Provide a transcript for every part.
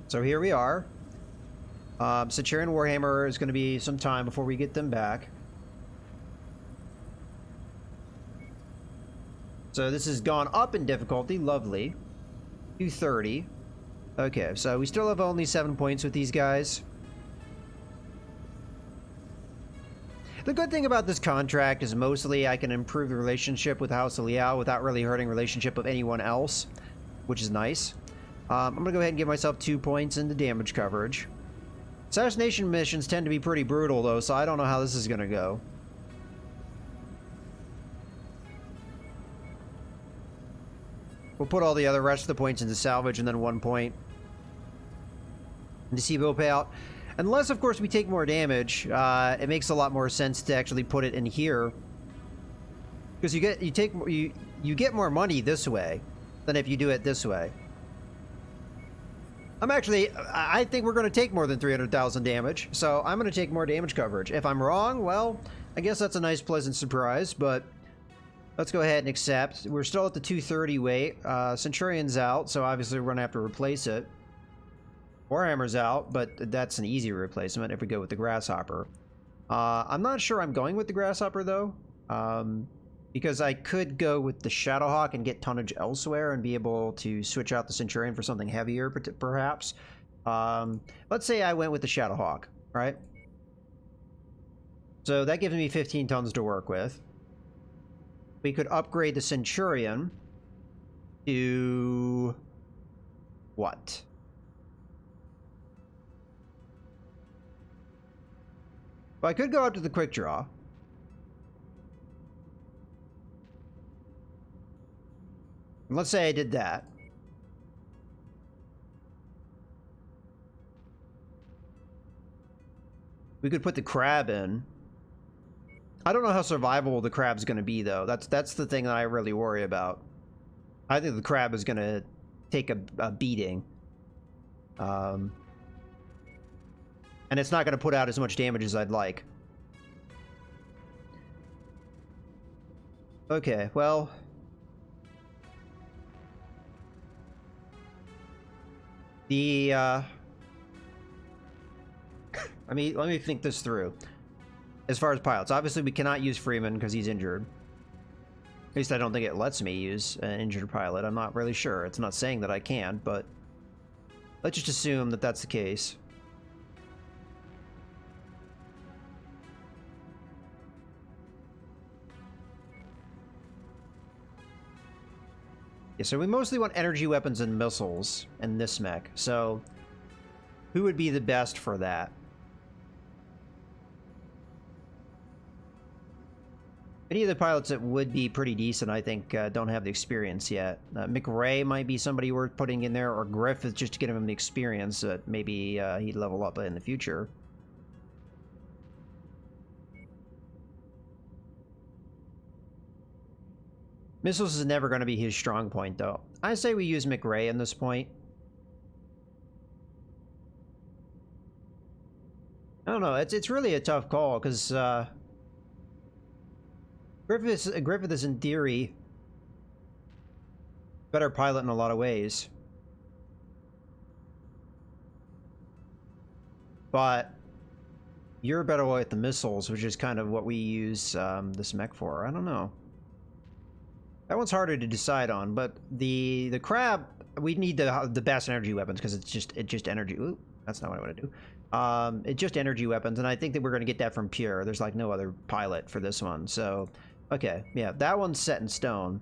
So here we are. Centurion Warhammer is going to be some time before we get them back. So this has gone up in difficulty. Lovely. 230. Okay, so we still have only 7 points with these guys. The good thing about this contract is mostly I can improve the relationship with House of Liao without really hurting relationship with anyone else, which is nice. I'm going to go ahead and give myself 2 points into damage coverage. Assassination missions tend to be pretty brutal, though, so I don't know how this is going to go. We'll put all the other rest of the points into salvage and then 1 point into Sibo payout. Unless, of course, we take more damage, it makes a lot more sense to actually put it in here, because you get more money this way than if you do it this way. I think we're going to take more than 300,000 damage, so I'm going to take more damage coverage. If I'm wrong, well, I guess that's a nice pleasant surprise, but let's go ahead and accept. We're still at the 230 weight. Centurion's out, so obviously we're going to have to replace it. Warhammer's out, but that's an easy replacement if we go with the Grasshopper. I'm not sure I'm going with the Grasshopper, though, because I could go with the Shadowhawk and get tonnage elsewhere and be able to switch out the Centurion for something heavier, perhaps. Let's say I went with the Shadowhawk, right? So that gives me 15 tons to work with. We could upgrade the Centurion to what? Well, I could go up to the quick draw. Let's say I did that. We could put the crab in. I don't know how survivable the crab's going to be, though. That's the thing that I really worry about. I think the crab is going to take a beating. And it's not going to put out as much damage as I'd like. Okay, well... let me think this through. As far as pilots, obviously we cannot use Freeman because he's injured. At least I don't think it lets me use an injured pilot. I'm not really sure. It's not saying that I can, but let's just assume that that's the case. Yeah, so we mostly want energy weapons and missiles in this mech. So who would be the best for that? Any of the pilots that would be pretty decent, I think, don't have the experience yet. MechWarrior might be somebody worth putting in there, or Griffith, just to get him the experience that maybe he'd level up in the future. Missiles is never going to be his strong point, though. I say we use MechWarrior in this point. I don't know. It's really a tough call, because Griffith is, in theory, better pilot in a lot of ways. But you're better with the missiles, which is kind of what we use this mech for. I don't know. That one's harder to decide on, but the crab, we need the best energy weapons, because it's just energy. Ooh, that's not what I want to do. It's just energy weapons, and I think that we're going to get that from Pure. There's like no other pilot for this one, so okay, yeah, that one's set in stone.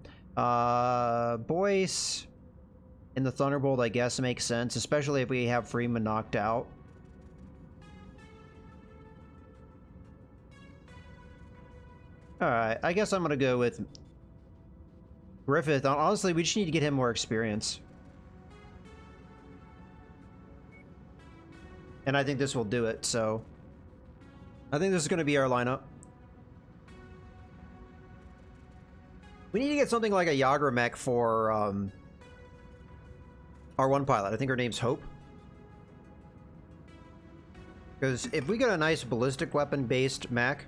Boyce in the Thunderbolt, I guess, makes sense, especially if we have Freeman knocked out. All right, I guess I'm going to go with Griffith. Honestly, we just need to get him more experience. And I think this will do it, so I think this is going to be our lineup. We need to get something like a Yager mech for our one pilot. I think her name's Hope. Because if we get a nice ballistic weapon-based mech,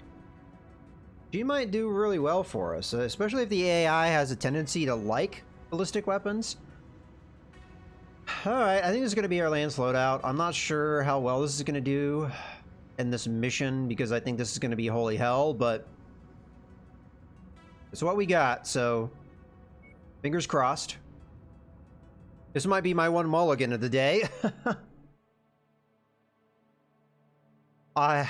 she might do really well for us, especially if the AI has a tendency to like ballistic weapons. Alright, I think this is going to be our Lance loadout. I'm not sure how well this is going to do in this mission, because I think this is going to be holy hell, but it's what we got, so fingers crossed. This might be my one mulligan of the day. I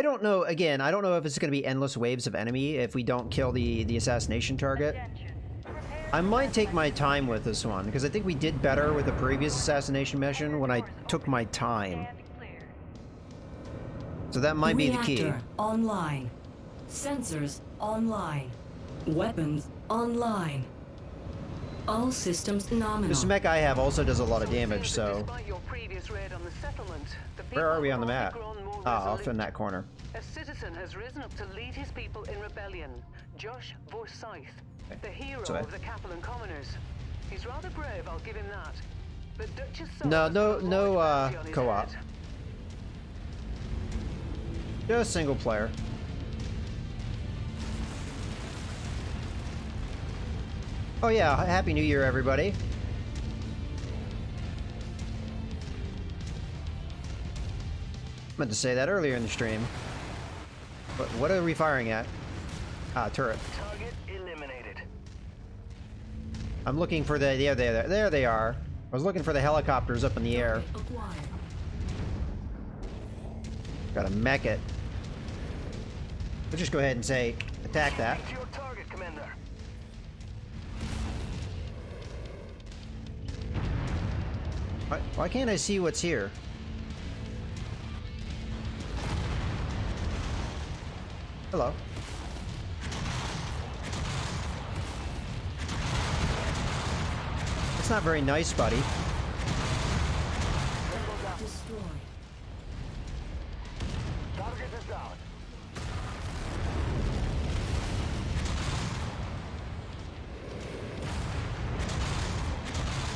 don't know, again, I don't know if it's going to be endless waves of enemy if we don't kill the assassination target. I might take my time with this one, because I think we did better with the previous assassination mission when I took my time. So that might be the key. Reactor online. Sensors online. Weapons online. All systems nominal. This mech I have also does a lot of damage, so... Where are we on the map? Ah, off in that corner. A citizen has risen up to lead his people in rebellion. Josh Forsyth, the hero of the Capellan commoners. He's rather brave, I'll give him that. But Duchess No co-op. Just single player. Oh yeah, Happy New Year, everybody. Meant to say that earlier in the stream. But what are we firing at? Ah, turret. Target eliminated. I'm looking for the... Yeah, there they are. I was looking for the helicopters up in the air. Gotta mech it. Let's just go ahead and say, attack that. Your target, Commander. Why can't I see what's here? Hello. It's not very nice, buddy. Target is down.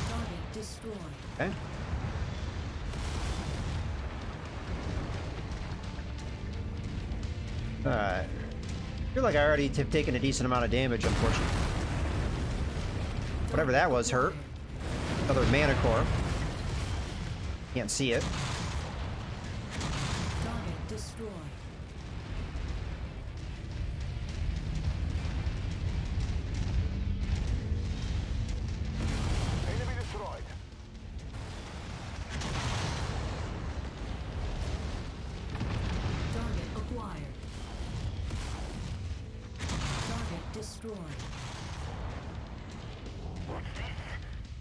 Target destroyed. Okay. Alright. I feel like I already have taken a decent amount of damage, unfortunately. Whatever that was hurt. Another mana core. Can't see it. Target destroyed. Enemy destroyed. Target acquired. Target destroyed. What's this?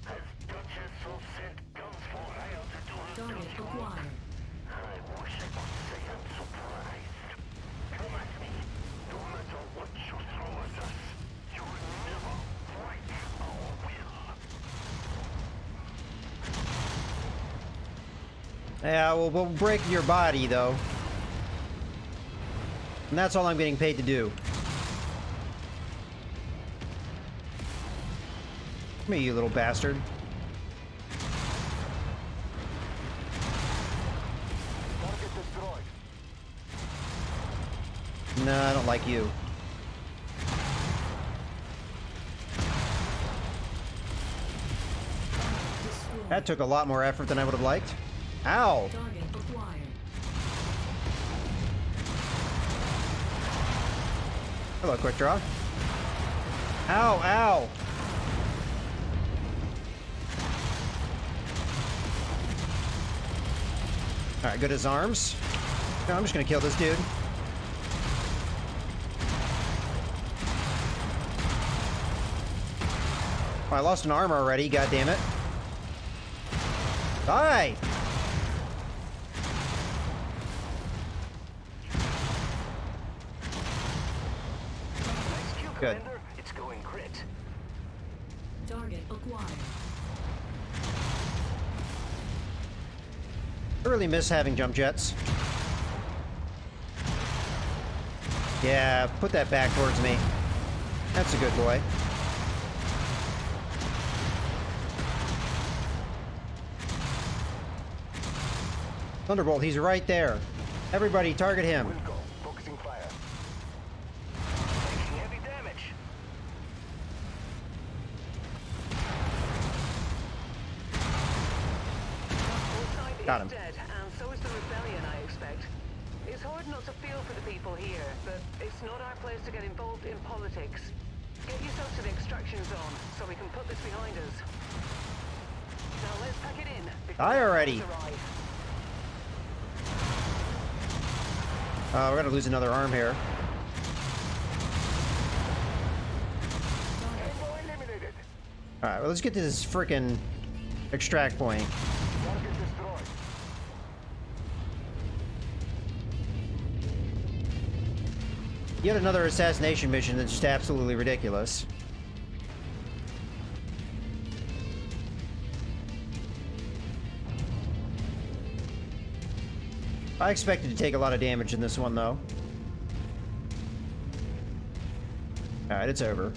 Has Duchess of sent guns for hire to do her Target acquired. I wish I could say I'm surprised. Come at me. No matter what you throw at us, you will never break our will. Yeah, we'll break your body, though. And that's all I'm getting paid to do. Come here, you little bastard. Target destroyed. No, I don't like you. Destroyed. That took a lot more effort than I would have liked. Ow! Target acquired. Hello, quick draw. Ow, ow! Alright, good as arms. No, I'm just gonna kill this dude. Oh, I lost an arm already, god damn it. Die! Good. Commander, it's going crit. Target acquired. I really miss having jump jets. Yeah, put that back towards me. That's a good boy. Thunderbolt, he's right there. Everybody, target him. Wilco, focusing fire. Taking heavy damage. Got him. He's dead, and so is the rebellion, I expect. It's hard not to feel for the people here, but it's not our place to get involved in politics. Get yourself to the extraction zone, so we can put this behind us. Now let's pack it in. Die already. We're gonna lose another arm here. Eliminated. Alright, well, let's get to this frickin' extract point. Target destroyed. Yet another assassination mission that's just absolutely ridiculous. I expected to take a lot of damage in this one, though. Alright, it's over.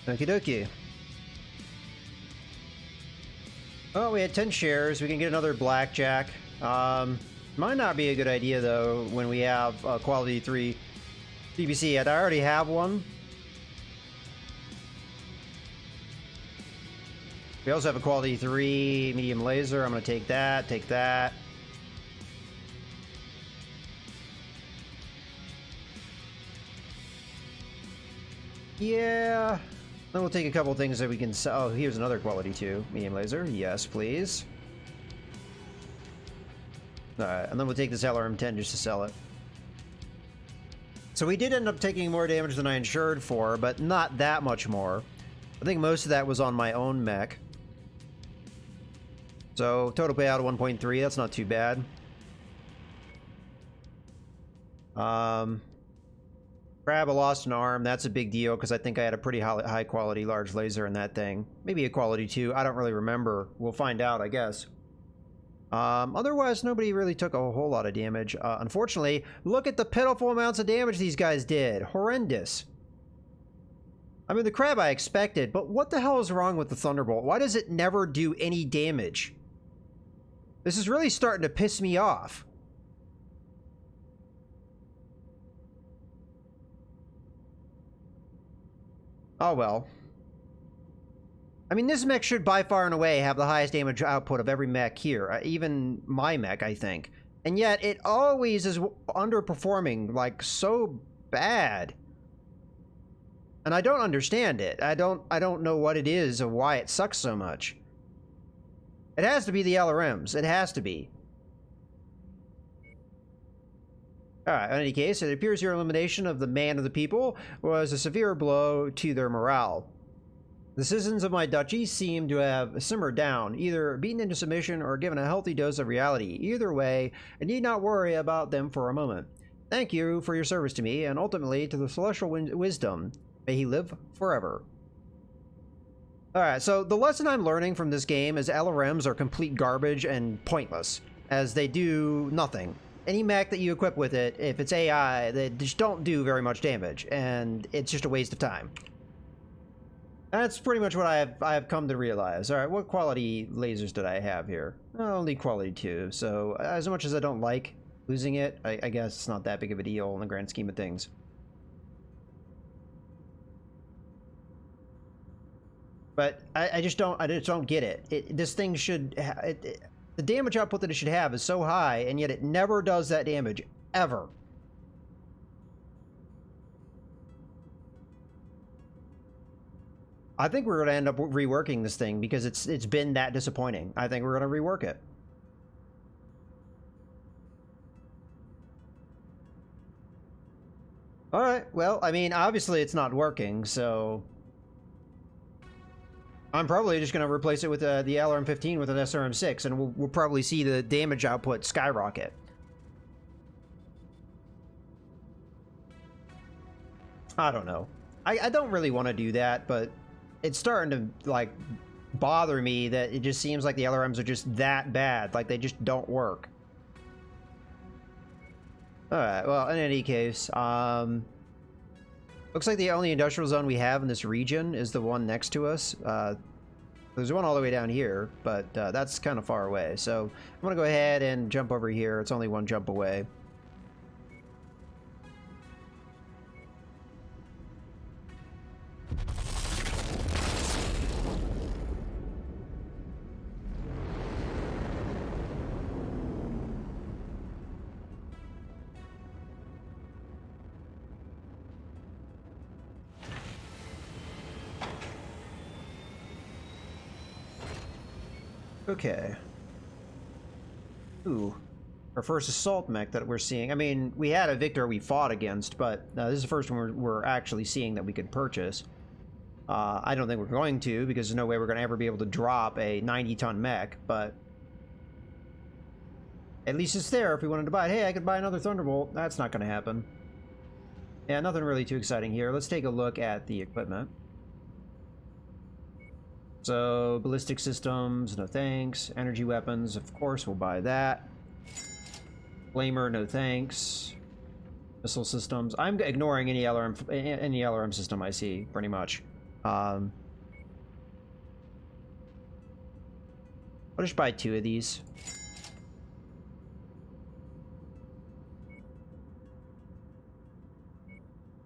Okie dokie. Oh, we had 10 shares. We can get another blackjack. Might not be a good idea, though, when we have quality 3 BBC. I already have one. We also have a quality 3 medium laser. I'm going to take that, take that. Yeah. Then we'll take a couple things that we can sell. Oh, here's another quality 2 medium laser. Yes, please. Alright, and then we'll take this LRM-10 just to sell it. So we did end up taking more damage than I insured for, but not that much more. I think most of that was on my own mech. So, total payout of 1.3, that's not too bad. Crab, I lost an arm, that's a big deal, because I think I had a pretty high quality large laser in that thing. Maybe a quality 2, I don't really remember. We'll find out, I guess. Otherwise, nobody really took a whole lot of damage. Unfortunately, look at the pitiful amounts of damage these guys did. Horrendous. I mean, the crab I expected, but what the hell is wrong with the Thunderbolt? Why does it never do any damage? This is really starting to piss me off. Oh well. I mean, this mech should by far and away have the highest damage output of every mech here, even my mech, I think. And yet, it always is underperforming, like, so bad. And I don't understand it. I don't know what it is or why it sucks so much. It has to be the LRMs. It has to be. Alright, in any case, it appears your elimination of the man of the people was a severe blow to their morale. The citizens of my duchy seem to have simmered down, either beaten into submission or given a healthy dose of reality. Either way, I need not worry about them for a moment. Thank you for your service to me, and ultimately to the celestial wisdom. May he live forever. Alright, so the lesson I'm learning from this game is LRMs are complete garbage and pointless, as they do nothing. Any mech that you equip with it, if it's AI, they just don't do very much damage, and it's just a waste of time. That's pretty much what I have come to realize. Alright, what quality lasers did I have here? Only quality 2, so as much as I don't like losing it, I guess it's not that big of a deal in the grand scheme of things. But I just don't get it. This thing should... the damage output that it should have is so high, and yet it never does that damage, ever. I think we're going to end up reworking this thing because it's been that disappointing. I think we're going to rework it. Alright, well, I mean, obviously it's not working, so... I'm probably just going to replace it with the LRM-15 with an SRM-6, and we'll probably see the damage output skyrocket. I don't know. I don't really want to do that, but it's starting to, like, bother me that it just seems like the LRMs are just that bad. Like, they just don't work. Alright, well, in any case, looks like the only industrial zone we have in this region is the one next to us. There's one all the way down here, but that's kind of far away. So I'm going to go ahead and jump over here. It's only one jump away. Okay. Ooh. Our first assault mech that we're seeing. I mean, we had a Victor we fought against, but this is the first one we're actually seeing that we could purchase. I don't think we're going to, because there's no way we're going to ever be able to drop a 90-ton mech, but at least it's there if we wanted to buy it. Hey, I could buy another Thunderbolt. That's not going to happen. Yeah, nothing really too exciting here. Let's take a look at the equipment. So, ballistic systems, no thanks. Energy weapons, of course, we'll buy that. Flamer, no thanks. Missile systems. I'm ignoring any LRM system I see, pretty much. I'll just buy 2 of these.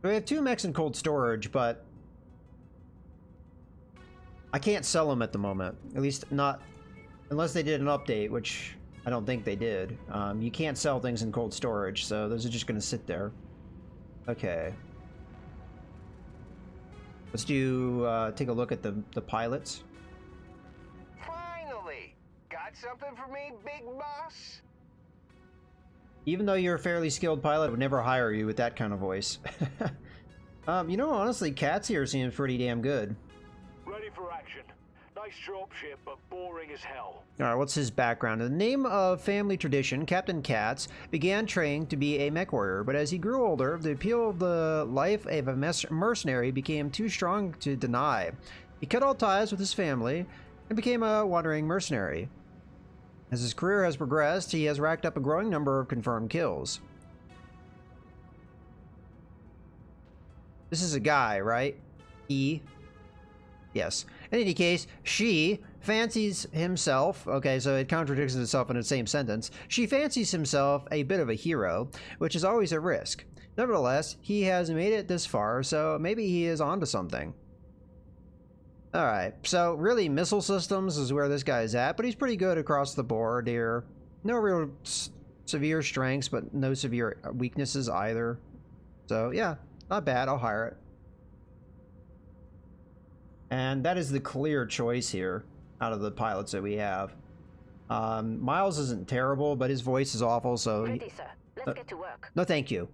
We have 2 mechs in cold storage, but I can't sell them at the moment. At least not unless they did an update, which I don't think they did. You can't sell things in cold storage, so those are just going to sit there. Okay. Let's do take a look at the pilots. Finally! Got something for me, big boss? Even though you're a fairly skilled pilot, I would never hire you with that kind of voice. You know, honestly, Cats here seems pretty damn good. Ready for action. Nice dropship, but boring as hell. Alright, what's his background? In the name of family tradition, Captain Katz began training to be a MechWarrior, but as he grew older, the appeal of the life of a mercenary became too strong to deny. He cut all ties with his family and became a wandering mercenary. As his career has progressed, he has racked up a growing number of confirmed kills. This is a guy, right? Yes. In any case, she fancies himself, okay, so it contradicts itself in the same sentence. She fancies himself a bit of a hero, which is always a risk. Nevertheless, he has made it this far, so maybe he is onto something. Alright, so really missile systems is where this guy's at, but he's pretty good across the board here. No real severe strengths, but no severe weaknesses either. So yeah, not bad, I'll hire it. And that is the clear choice here out of the pilots that we have. Miles isn't terrible, but his voice is awful, so... Ready, sir. Let's get to work. No, thank you.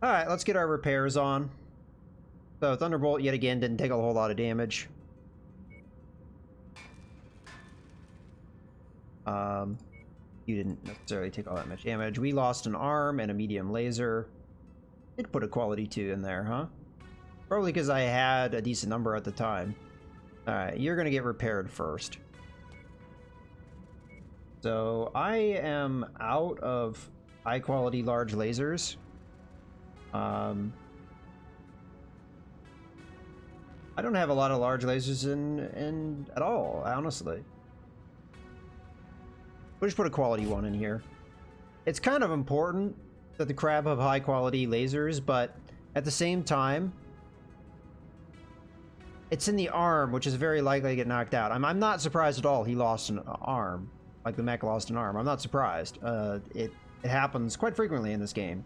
Alright, let's get our repairs on. So, Thunderbolt, yet again, didn't take a whole lot of damage. You didn't necessarily take all that much damage. We lost an arm and a medium laser. Did put a quality 2 in there, huh? Probably because I had a decent number at the time. Alright, you're gonna get repaired first. So, I am out of high-quality large lasers. I don't have a lot of large lasers in at all, honestly. We'll just put a quality 1 in here. It's kind of important that the crab have high quality lasers, but at the same time, it's in the arm, which is very likely to get knocked out. I'm not surprised at all he lost an arm, like the mech lost an arm. I'm not surprised. It happens quite frequently in this game.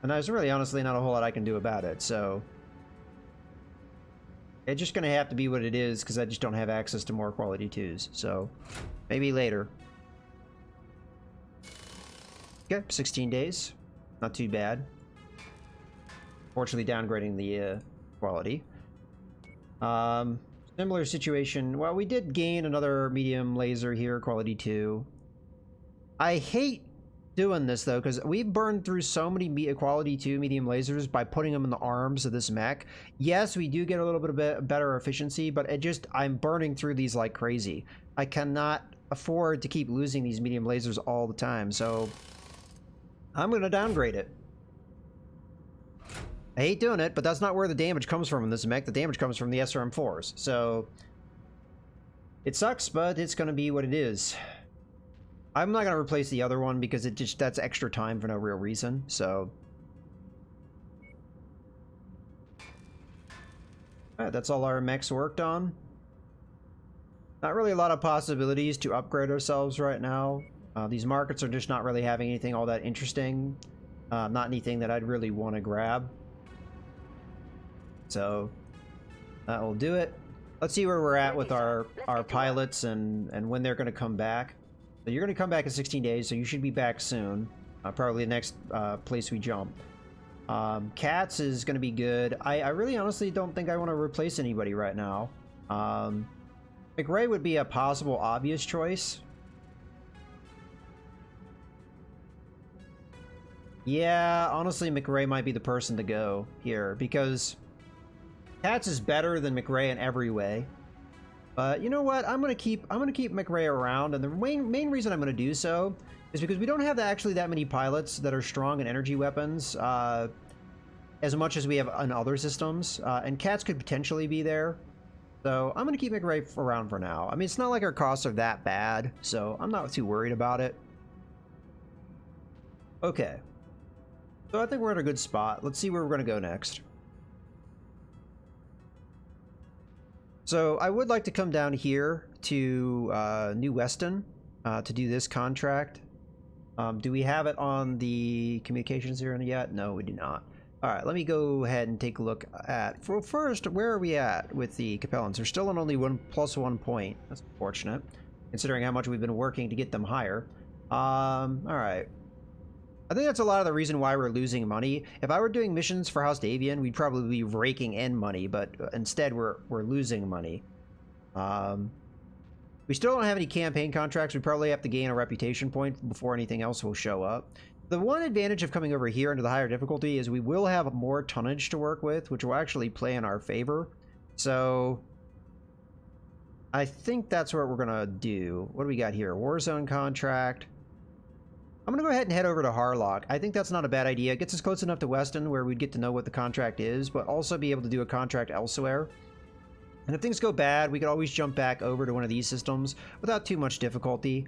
And there's really honestly not a whole lot I can do about it, so... It's just gonna have to be what it is, because I just don't have access to more quality 2s, so... Maybe later. Okay, 16 days. Not too bad. Fortunately downgrading the quality. Similar situation. Well, we did gain another medium laser here, quality 2. I hate doing this though, because we burned through so many quality 2 medium lasers by putting them in the arms of this mech. Yes, we do get a little bit better efficiency, but I'm burning through these like crazy. I cannot afford to keep losing these medium lasers all the time, so I'm going to downgrade it. I hate doing it, but that's not where the damage comes from in this mech. The damage comes from the SRM-4s. So it sucks, but it's going to be what it is. I'm not going to replace the other one because that's extra time for no real reason. So alright, that's all our mechs worked on. Not really a lot of possibilities to upgrade ourselves right now. These markets are just not really having anything all that interesting. Not anything that I'd really want to grab. So that will do it. Let's see where we're at with our pilots and when they're going to come back. So you're going to come back in 16 days, so you should be back soon. Probably the next place we jump. Cats is going to be good. I really honestly don't think I want to replace anybody right now. McRae would be a possible obvious choice. Yeah, honestly, McRae might be the person to go here because Cats is better than McRae in every way. But you know what? I'm gonna keep McRae around, and the main reason I'm gonna do so is because we don't have actually that many pilots that are strong in energy weapons as much as we have on other systems, and Cats could potentially be there. So I'm gonna keep McRae around for now. I mean, it's not like our costs are that bad, so I'm not too worried about it. Okay. So I think we're in a good spot. Let's see where we're going to go next. So I would like to come down here to New Weston to do this contract. Do we have it on the communications here yet? No, we do not. All right, let me go ahead and take a look at... For first, where are we at with the Capellans? We're still on only +1 point. That's unfortunate, considering how much we've been working to get them higher. All right. I think that's a lot of the reason why we're losing money. If I were doing missions for House Davian, we'd probably be raking in money, but instead we're losing money. We still don't have any campaign contracts. We probably have to gain a reputation point before anything else will show up. The one advantage of coming over here into the higher difficulty is we will have more tonnage to work with, which will actually play in our favor. So I think that's what we're gonna do. What do we got here? Warzone contract. I'm going to go ahead and head over to Harlock. I think that's not a bad idea. It gets us close enough to Weston where we'd get to know what the contract is, but also be able to do a contract elsewhere. And if things go bad, we could always jump back over to one of these systems without too much difficulty.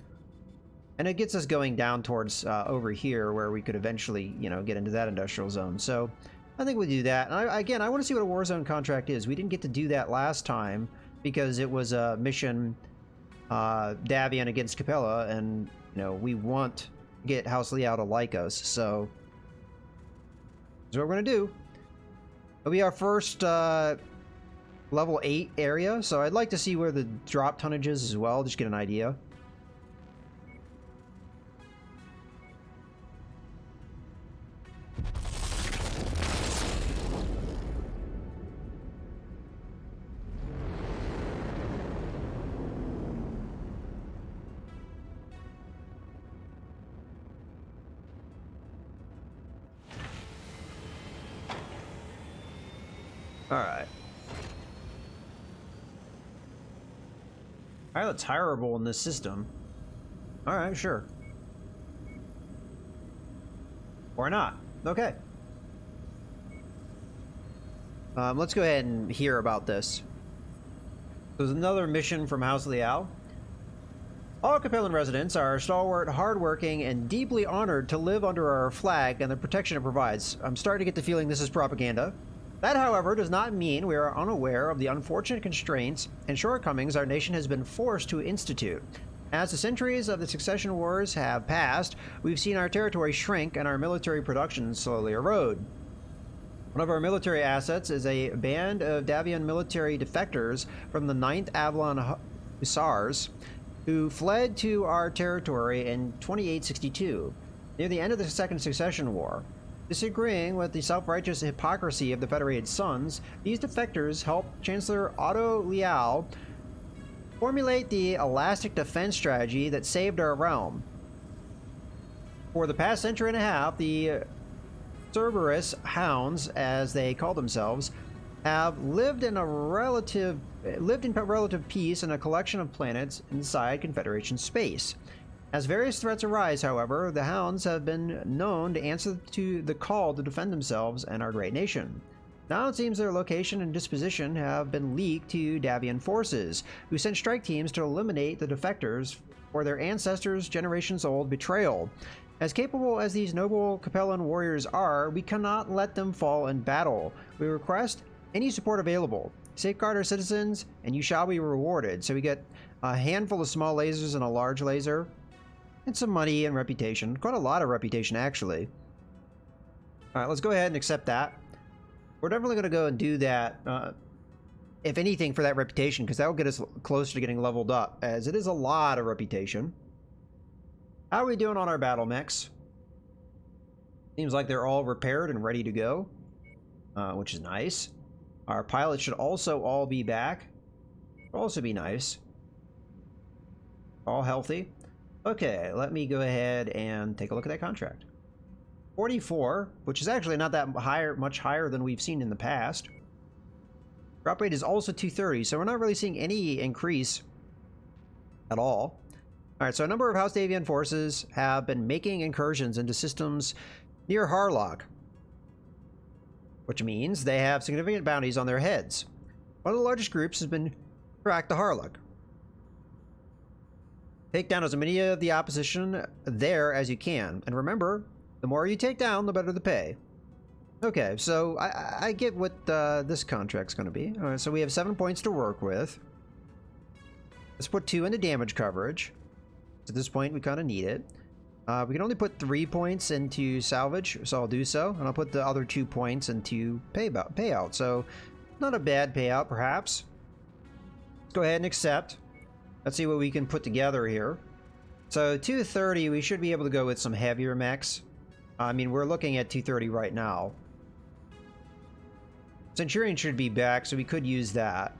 And it gets us going down towards over here where we could eventually, you know, get into that industrial zone. So I think we'll do that. And again, I want to see what a Warzone contract is. We didn't get to do that last time because it was a mission Davian against Capella, and, you know, we want... get House Liao to like us, so that's what we're gonna do. It'll be our first level 8 area, so I'd like to see where the drop tonnage is as well, just get an idea. Alright. Pilot's hireable in this system. Alright, sure. Or not. Okay. Let's go ahead and hear about this. There's another mission from House Liao. All Capellan residents are stalwart, hardworking, and deeply honored to live under our flag and the protection it provides. I'm starting to get the feeling this is propaganda. That, however, does not mean we are unaware of the unfortunate constraints and shortcomings our nation has been forced to institute. As the centuries of the succession wars have passed, we've seen our territory shrink and our military production slowly erode. One of our military assets is a band of Davian military defectors from the 9th Avalon Hussars, who fled to our territory in 2862, near the end of the Second Succession War. Disagreeing with the self-righteous hypocrisy of the Federated Sons, these defectors helped Chancellor Otto Liao formulate the elastic defense strategy that saved our realm. For the past century and a half, the Cerberus Hounds, as they call themselves, have lived in relative peace in a collection of planets inside Confederation space. As various threats arise, however, the Hounds have been known to answer to the call to defend themselves and our great nation. Now it seems their location and disposition have been leaked to Davian forces, who sent strike teams to eliminate the defectors for their ancestors' generations-old betrayal. As capable as these noble Capellan warriors are, we cannot let them fall in battle. We request any support available. Safeguard our citizens, and you shall be rewarded. So we get a handful of small lasers and a large laser. And some money and reputation. Quite a lot of reputation, actually. Alright, let's go ahead and accept that. We're definitely going to go and do that, if anything, for that reputation, because that will get us closer to getting leveled up, as it is a lot of reputation. How are we doing on our battle mechs? Seems like they're all repaired and ready to go, which is nice. Our pilots should also all be back. Will also be nice. All healthy. Okay, let me go ahead and take a look at that contract. 44, which is actually not that higher, much higher than we've seen in the past. Drop rate is also 230, so we're not really seeing any increase at all. Alright, so a number of House Davian forces have been making incursions into systems near Harlock, which means they have significant bounties on their heads. One of the largest groups has been tracked to Harlock. Take down as many of the opposition there as you can. And remember, the more you take down, the better the pay. Okay, so I get what this contract's going to be. All right, so we have 7 points to work with. Let's put 2 into damage coverage. At this point, we kind of need it. We can only put 3 points into salvage, so I'll do so. And I'll put the other 2 points into payout. So, not a bad payout, perhaps. Let's go ahead and accept. Let's see what we can put together here. So 230, we should be able to go with some heavier mechs. I mean, we're looking at 230 right now. Centurion should be back, so we could use that.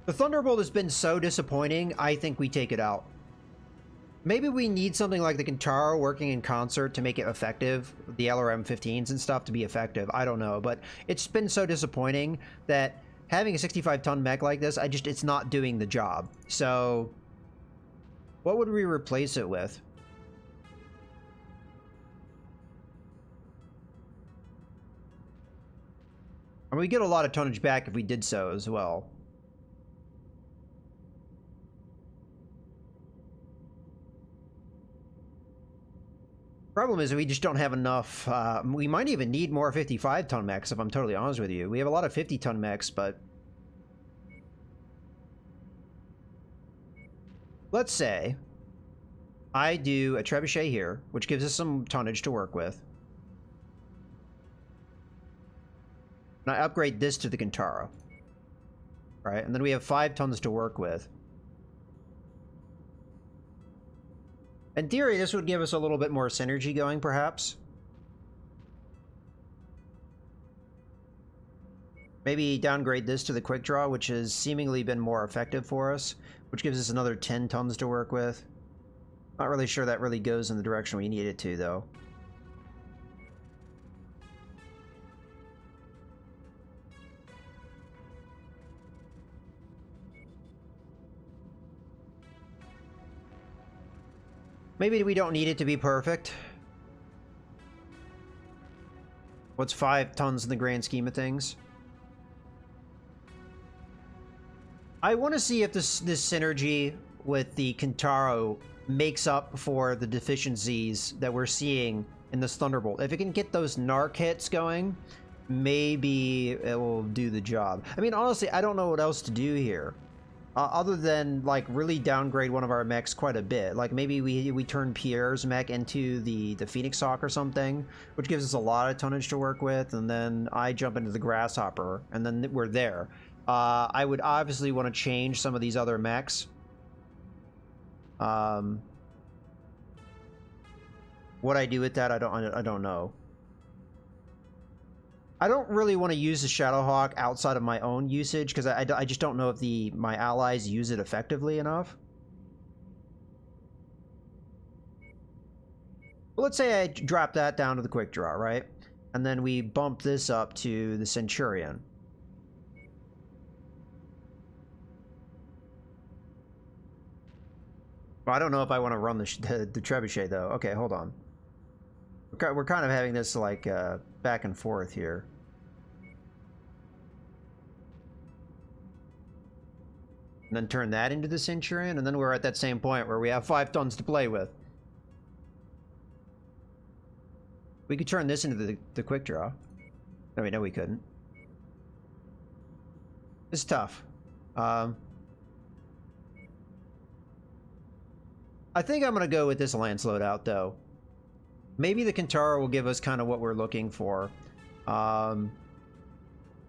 The Thunderbolt has been so disappointing, I think we take it out. Maybe we need something like the Kintaro working in concert to make it effective, the LRM-15s and stuff to be effective. I don't know, but it's been so disappointing that having a 65-ton mech like this, it's not doing the job. So, what would we replace it with? I mean, we get a lot of tonnage back if we did so as well. Problem is we just don't have enough. We might even need more 55-ton mechs, if I'm totally honest with you. We have a lot of 50-ton mechs, but let's say I do a trebuchet here, which gives us some tonnage to work with. And I upgrade this to the Kintaro. Right, and then we have 5 tons to work with. In theory, this would give us a little bit more synergy going, perhaps. Maybe downgrade this to the quick draw, which has seemingly been more effective for us, which gives us another 10 tons to work with. Not really sure that really goes in the direction we need it to, though. Maybe we don't need it to be perfect. What's 5 tons in the grand scheme of things? I want to see if this synergy with the Kintaro makes up for the deficiencies that we're seeing in this Thunderbolt. If it can get those narc hits going, maybe it will do the job. I mean, honestly, I don't know what else to do here. Other than, like, really downgrade one of our mechs quite a bit. Like, maybe we turn Pierre's mech into the Phoenix Hawk or something, which gives us a lot of tonnage to work with, and then I jump into the Grasshopper, and then we're there. I would obviously want to change some of these other mechs. What I do with that, I don't know. I don't really want to use the Shadowhawk outside of my own usage, because I just don't know if my allies use it effectively enough. Well, let's say I drop that down to the quick draw, right? And then we bump this up to the Centurion. Well, I don't know if I want to run the trebuchet, though. Okay, hold on. We're kind of having this, like, back and forth here. And then turn that into the Centurion, and then we're at that same point where we have 5 tons to play with. We could turn this into the quick draw. I mean, no, we couldn't. It's tough. I think I'm going to go with this Lance loadout, though. Maybe the Kintaro will give us kind of what we're looking for. I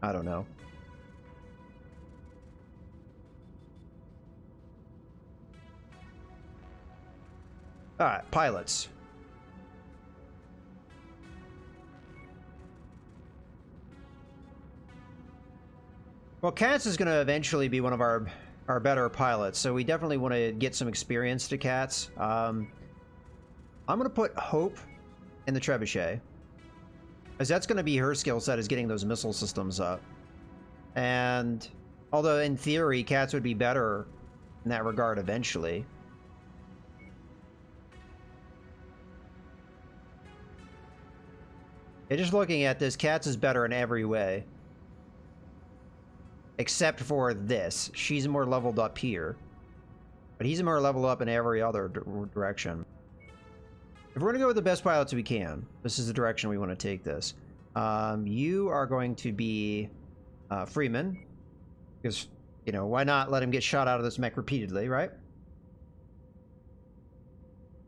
don't know. Alright, pilots. Well, Katz is going to eventually be one of our better pilots, so we definitely want to get some experience to Katz. I'm going to put Hope in the trebuchet, as that's going to be her skill set, is getting those missile systems up. And although in theory Katz would be better in that regard eventually. Yeah, just looking at this, Katz is better in every way. Except for this. She's more leveled up here. But he's more leveled up in every other direction. If we're going to go with the best pilots we can, this is the direction we want to take this. You are going to be Freeman. Because, you know, why not let him get shot out of this mech repeatedly, right?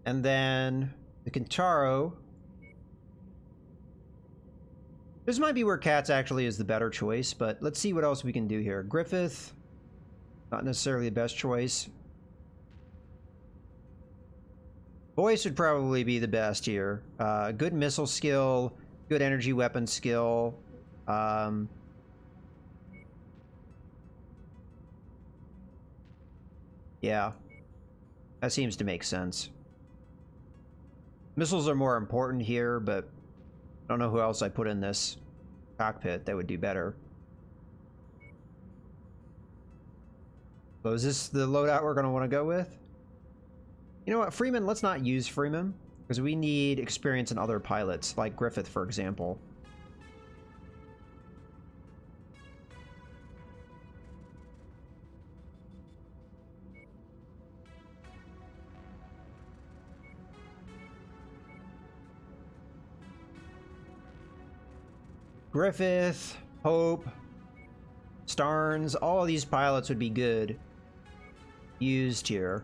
And then the Kintaro. This might be where Katz actually is the better choice, but let's see what else we can do here. Griffith, not necessarily the best choice. Boyce would probably be the best here. Good missile skill, good energy weapon skill. Yeah, that seems to make sense. Missiles are more important here, but I don't know who else I put in this cockpit that would do better. So is this the loadout we're going to want to go with? You know what, Freeman, let's not use Freeman, because we need experience in other pilots, like Griffith, for example. Griffith, Hope, Starnes, all of these pilots would be good used here.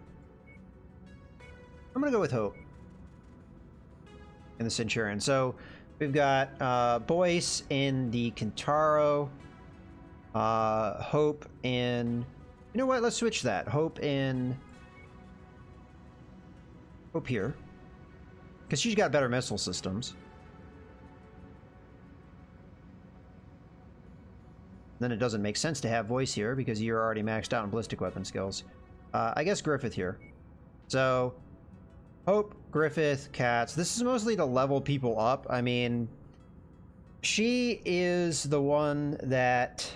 I'm gonna go with Hope in the Centurion. So we've got Boyce in the Kintaro, Hope in... You know what? Let's switch that. Hope in... Hope here. Because she's got better missile systems. Then it doesn't make sense to have Voice here because you're already maxed out in ballistic weapon skills. I guess Griffith here. So, Hope, Griffith, Katz. This is mostly to level people up. I mean, she is the one that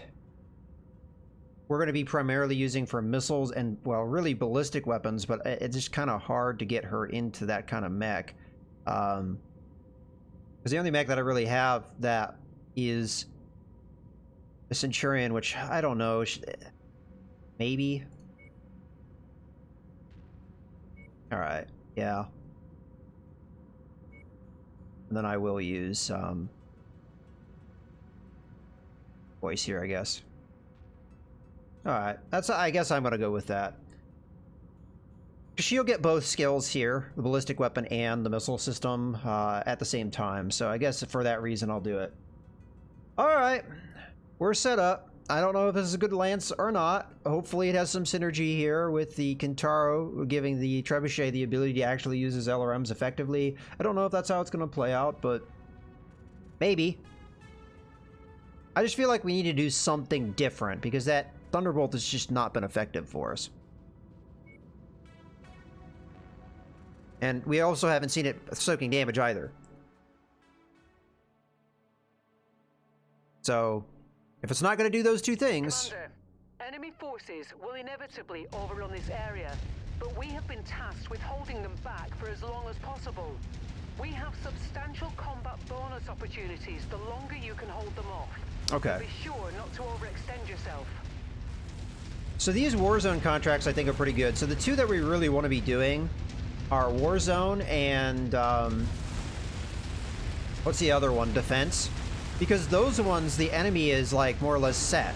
we're going to be primarily using for missiles and, well, really ballistic weapons, but it's just kind of hard to get her into that kind of mech. Because the only mech that I really have that is the Centurion, which I don't know, maybe. All right, yeah. And then I will use Voice here, I guess. All right, I guess I'm gonna go with that. She'll get both skills here, the ballistic weapon and the missile system, at the same time. So I guess for that reason, I'll do it. All right. We're set up. I don't know if this is a good lance or not. Hopefully it has some synergy here with the Kintaro giving the Trebuchet the ability to actually use his LRMs effectively. I don't know if that's how it's going to play out, but maybe. I just feel like we need to do something different because that Thunderbolt has just not been effective for us. And we also haven't seen it soaking damage either. So... if it's not going to do those two things... Commander, enemy forces will inevitably overrun this area. but we have been tasked with holding them back for as long as possible. We have substantial combat bonus opportunities the longer you can hold them off. Okay. So be sure not to overextend yourself. So these Warzone contracts I think are pretty good. So the two that we really want to be doing are Warzone and what's the other one? Defense. Because those ones, the enemy is like more or less set,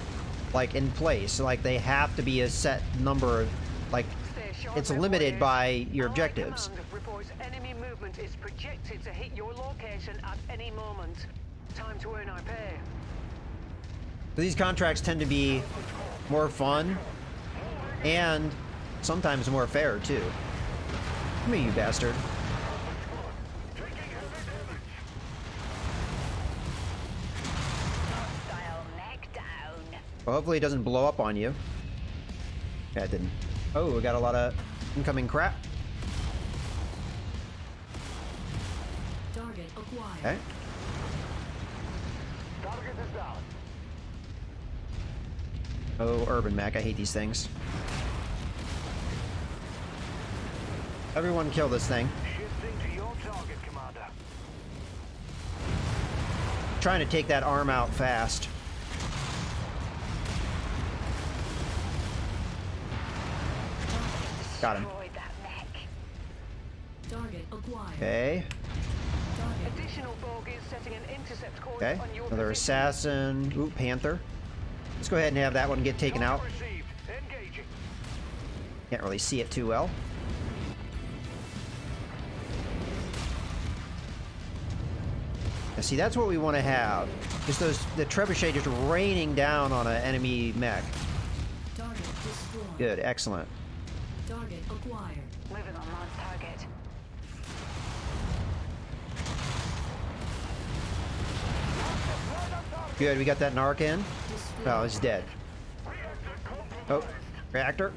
like in place. Like they have to be a set number of, like it's limited by your objectives. Command reports enemy movement is projected to hit your location at any moment. Time to earn our pay. So these contracts tend to be more fun and sometimes more fair too. Come here, you bastard. Hostile neck down. Well, hopefully it doesn't blow up on you. Yeah, it didn't. Oh, we got a lot of incoming crap. Target acquired. Okay. Target is down. Oh, Urban Mech, I hate these things. Everyone kill this thing. Shifting to your target, Commander. Trying to take that arm out fast. Got him. Destroy that mech. Target acquired. Okay. Target. Additional bogies setting an intercept course Okay. on your Another position. assassin. Ooh, Panther. Let's go ahead and have that one get taken out. Target received. Engaging. Can't really see it too well. Now, see, that's what we want to have. Just the trebuchet just raining down on an enemy mech. Target destroyed. Good, excellent. Target acquired. Moving on launch target. Good, we got that narc in. Destroyed. Oh, he's dead. Oh, reactor.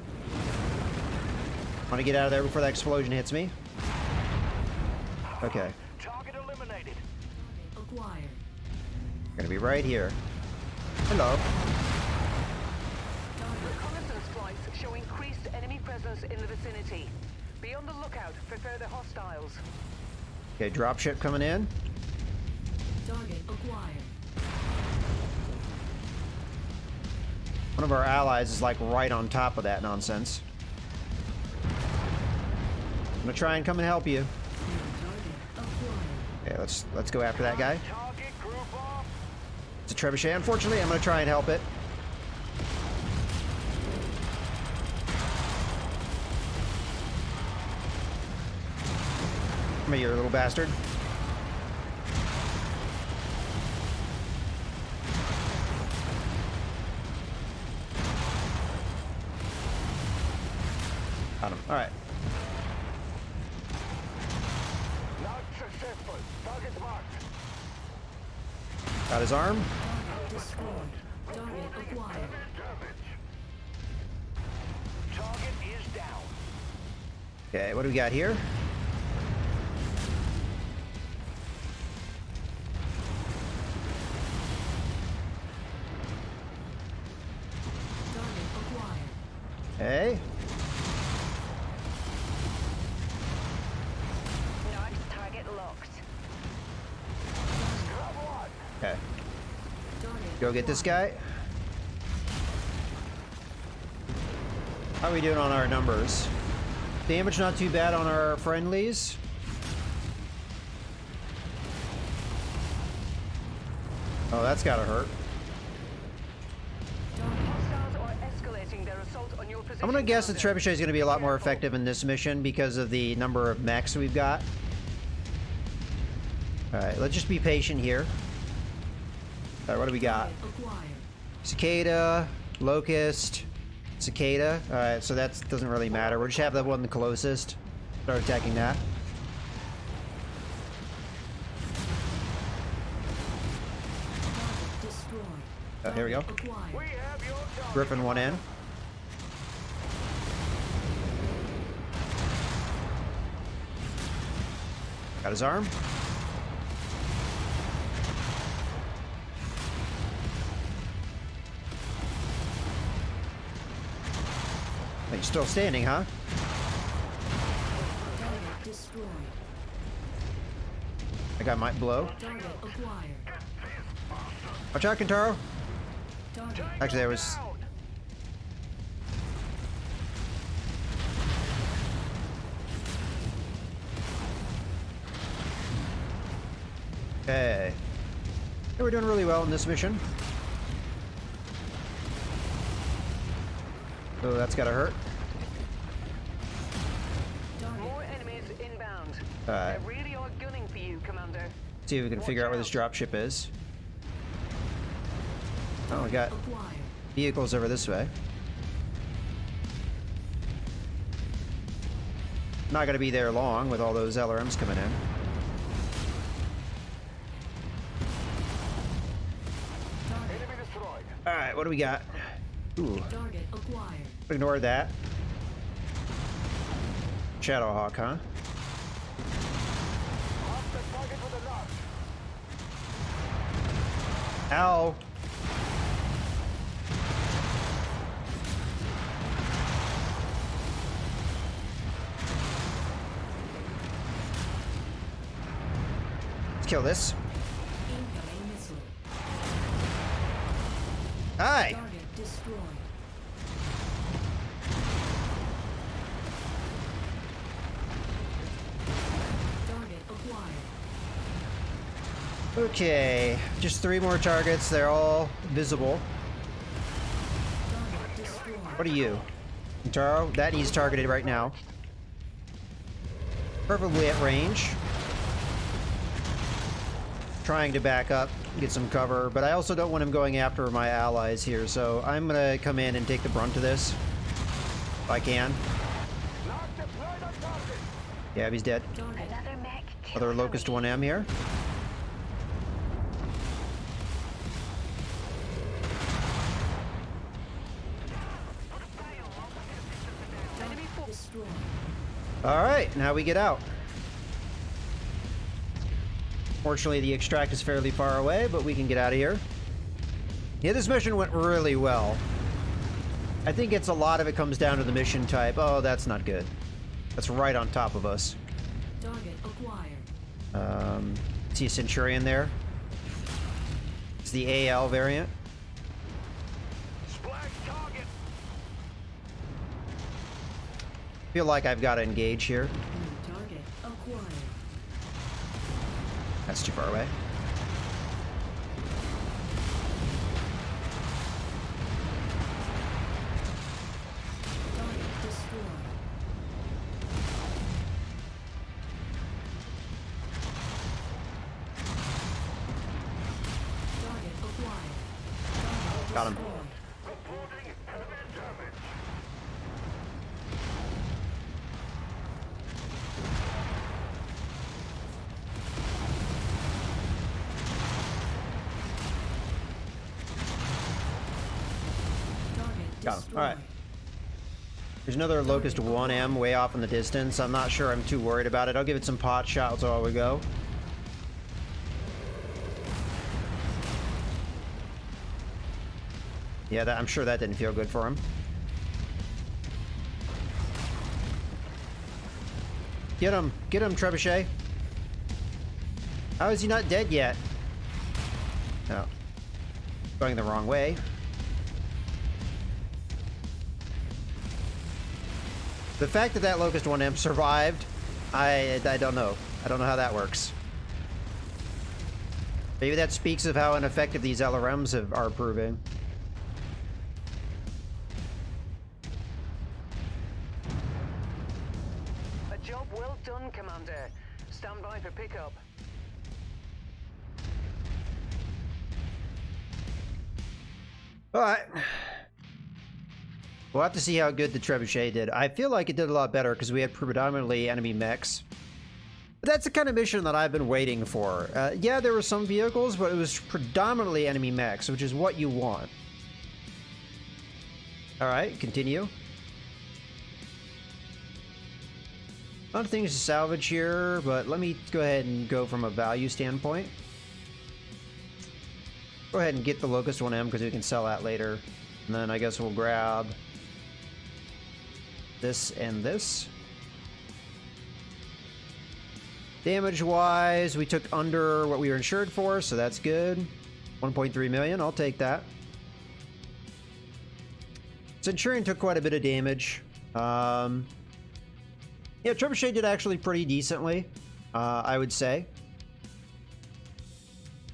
Want to get out of there before that explosion hits me. Okay, Target eliminated. Target acquired. gonna be right here. Hello. Reconnaissance flights show increased enemy presence in the vicinity. Be on the lookout for further hostiles. Okay, dropship coming in. Target acquired. One of our allies is like right on top of that nonsense. I'm gonna try and come and help you. Target acquired. Okay, let's go after that guy. Target group off. It's a trebuchet. Unfortunately, I'm gonna try and help it. Come here, you little bastard. Got him. All right. Not successful. Target marked. Got his arm. Target destroyed. Target acquired. Target is down. Okay, what do we got here? Target acquired. Hey. Narc's target locked. Okay. Target Go get this guy. How are we doing on our numbers? Damage not too bad on our friendlies. Oh, that's gotta hurt. Hostiles are escalating their assault on your position. I'm gonna guess the Commander. trebuchet is gonna be a lot more effective in this mission because of the number of mechs we've got. Alright, let's just be patient here. Alright, what do we got? Target acquired. Cicada, Locust, Cicada. Alright, so that doesn't really matter. We'll just have the one the closest. Start attacking that. Target destroyed. Oh, here we go. Target acquired. We have your target. Griffin one in. Got his arm. Oh, you're still standing, huh? destroyed. That guy might blow. Target acquired. Watch out, Kentaro. Target Actually, there was... Down. Okay. Yeah, we're doing really well in this mission. Oh, that's gotta hurt. More enemies inbound. Alright. They really are gunning for you, Commander. See if we can figure out where this dropship is. Oh, we got acquired. vehicles over this way. Not gonna be there long with all those LRMs coming in. Enemy destroyed. Alright, what do we got? Ooh, Target acquired. ignore that. Shadowhawk, huh? Mark the target with a notch. Ow! Let's kill this. Incoming missile. Hi! Target destroyed. Target acquired. Okay, just 3 more targets. They're all visible. Target destroyed. What are you? Taro? That needs targeted right now. Perfectly at range. Trying to back up, get some cover, but I also don't want him going after my allies here, so I'm gonna come in and take the brunt of this. If I can. Not deployed on target. Yeah, he's dead. Target Another mech. Other Locust 1M here. destroyed. Alright, now we get out. Fortunately, the extract is fairly far away, but we can get out of here. Yeah, this mission went really well. I think a lot of it comes down to the mission type. Oh, that's not good. That's right on top of us. Target acquired. See a Centurion there? It's the AL variant. Splash target. Feel like I've got to engage here. New target acquired. That's too far away. Target destroyed. Target acquired. Target Got him. destroyed. Reporting enemy damage. Target Got him. destroyed. Alright. There's another Locust 1M way off in the distance. I'm not sure I'm too worried about it. I'll give it some pot shots while we go. Yeah, I'm sure that didn't feel good for him. Get him! Get him, Trebuchet! How is he not dead yet? No. Going the wrong way. The fact that that Locust 1M survived, I don't know. I don't know how that works. Maybe that speaks of how ineffective these LRMs are proving. A job well done, Commander. Stand by for pickup. Alright. We'll have to see how good the Trebuchet did. I feel like it did a lot better because we had predominantly enemy mechs. But that's the kind of mission that I've been waiting for. Yeah, there were some vehicles, but it was predominantly enemy mechs, which is what you want. Alright, continue. A lot of things to salvage here, but let me go ahead and go from a value standpoint. Go ahead and get the Locust 1M because we can sell that later. And then I guess we'll grab this and this. Damage-wise, we took under what we were insured for, so that's good. 1.3 million, I'll take that. Centurion took quite a bit of damage. Yeah, Trebuchet did actually pretty decently, I would say,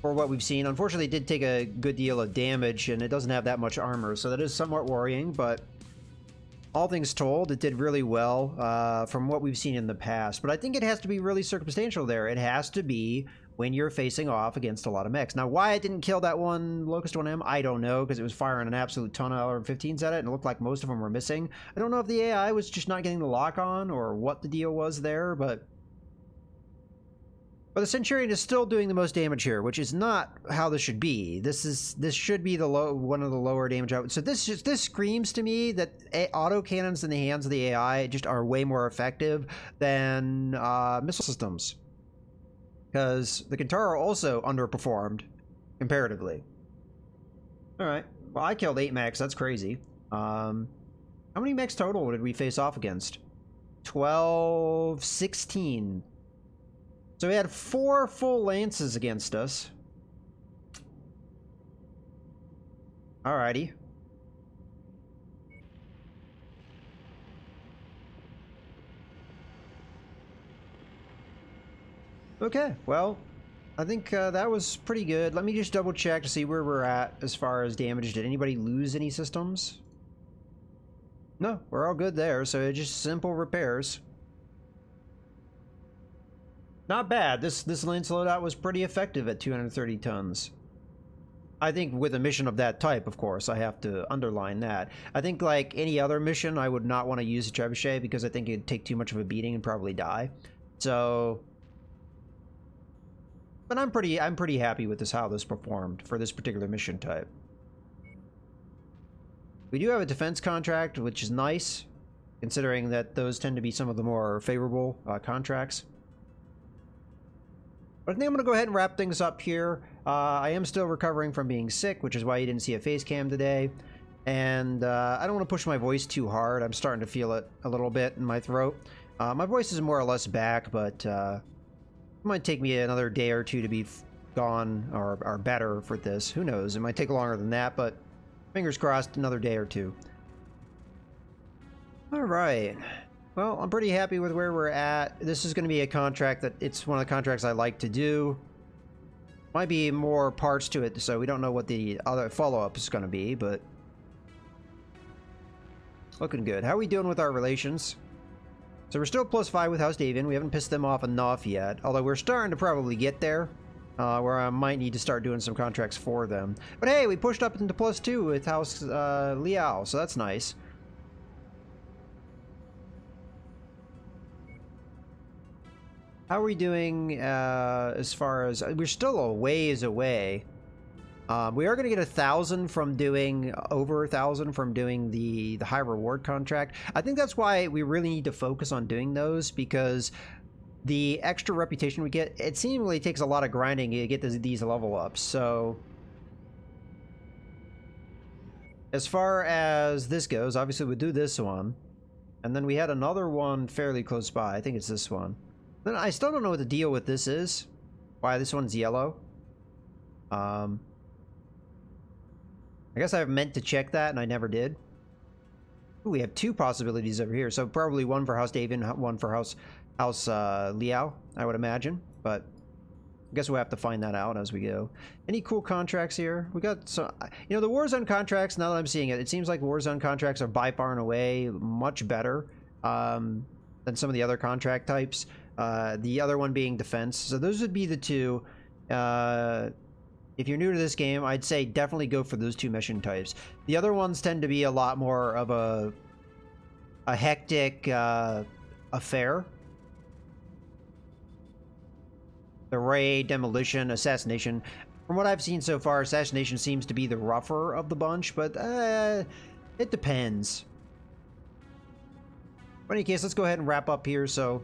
for what we've seen. Unfortunately, it did take a good deal of damage, and it doesn't have that much armor, so that is somewhat worrying, but all things told, it did really well from what we've seen in the past. But I think it has to be really circumstantial there. It has to be when you're facing off against a lot of mechs. Now, why it didn't kill that one Locust 1M, I don't know, because it was firing an absolute ton of LR-15s at it, and it looked like most of them were missing. I don't know if the AI was just not getting the lock on, or what the deal was there, but the Centurion is still doing the most damage here, which is not how this should be. This should be the one of the lower damage out. So this screams to me that auto cannons in the hands of the AI just are way more effective than missile systems, because the Kintaro also underperformed comparatively. All right, well, I killed 8 mechs. That's crazy. How many mechs total did we face off against? 12, 16. So we had 4 full lances against us. Alrighty. Okay, well, I think that was pretty good. Let me just double check to see where we're at as far as damage. Did anybody lose any systems? No, we're all good there, so it's just simple repairs. Not bad. This lance loadout was pretty effective at 230 tons. I think with a mission of that type, of course, I have to underline that. I think like any other mission, I would not want to use a trebuchet because I think it'd take too much of a beating and probably die. So, but I'm pretty happy with how this performed for this particular mission type. We do have a defense contract, which is nice, considering that those tend to be some of the more favorable contracts. But I think I'm going to go ahead and wrap things up here. I am still recovering from being sick, which is why you didn't see a face cam today. And I don't want to push my voice too hard. I'm starting to feel it a little bit in my throat. My voice is more or less back, but it might take me another day or two to be gone or better for this. Who knows? It might take longer than that, but fingers crossed, another day or two. All right. Well, I'm pretty happy with where we're at. This is going to be a contract that it's one of the contracts I like to do. Might be more parts to it, so we don't know what the other follow-up is going to be, but looking good. How are we doing with our relations? So we're still +5 with House Davian. We haven't pissed them off enough yet, although we're starting to probably get there, where I might need to start doing some contracts for them. But hey, we pushed up into +2 with House Liao, so that's nice. How are we doing as far as... We're still a ways away. We are going to get 1,000 from doing... Over 1,000 from doing the high reward contract. I think that's why we really need to focus on doing those, because the extra reputation we get, it seemingly takes a lot of grinding to get these level ups. So as far as this goes, obviously we do this one. And then we had another one fairly close by. I think it's this one. Then I still don't know what the deal with this is. Why this one's yellow. I guess I meant to check that and I never did. Ooh, we have 2 possibilities over here. So probably one for House Davian, one for House Liao, I would imagine. But I guess we'll have to find that out as we go. Any cool contracts here? We got some... You know, the Warzone contracts, now that I'm seeing it, it seems like Warzone contracts are by far and away much better than some of the other contract types. The other one being defense. So those would be the 2. If you're new to this game, I'd say definitely go for those 2 mission types. The other ones tend to be a lot more of a hectic affair. The raid, demolition, assassination. From what I've seen so far, assassination seems to be the rougher of the bunch, but it depends. In any case, let's go ahead and wrap up here. So